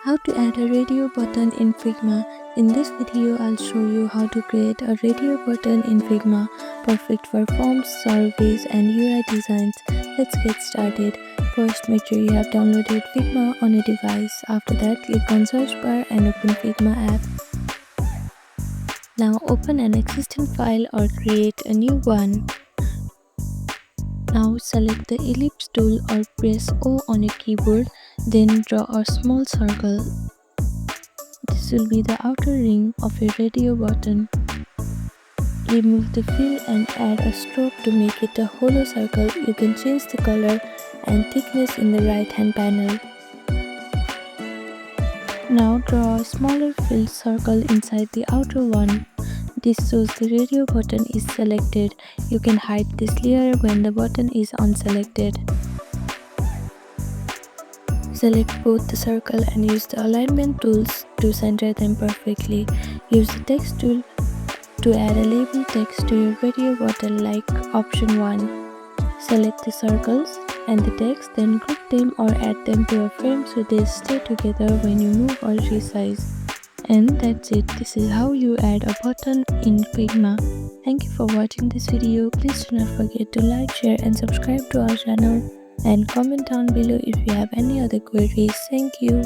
How to add a radio button in Figma. In this video, I'll show you how to create a radio button in Figma, perfect for forms, surveys, and UI designs. Let's get started. First, make sure you have downloaded Figma on a device. After that, click on search bar and open Figma app. Now open an existing file or create a new one. Now select the ellipse tool or press O on your keyboard, then draw a small circle. This will be the outer ring of your radio button. Remove the fill and add a stroke to make it a hollow circle. You can change the color and thickness in the right hand panel. Now draw a smaller filled circle inside the outer one. This shows the radio button is selected. You can hide this layer when the button is unselected. Select both the circle and use the alignment tools to center them perfectly. Use the text tool to add a label text to your radio button like option 1. Select the circles and the text, then group them or add them to a frame so they stay together when you move or resize. And that's it. This is how you add a button in Figma. Thank you for watching this video. Please do not forget to like, share and subscribe to our channel, and comment down below if you have any other queries. Thank you.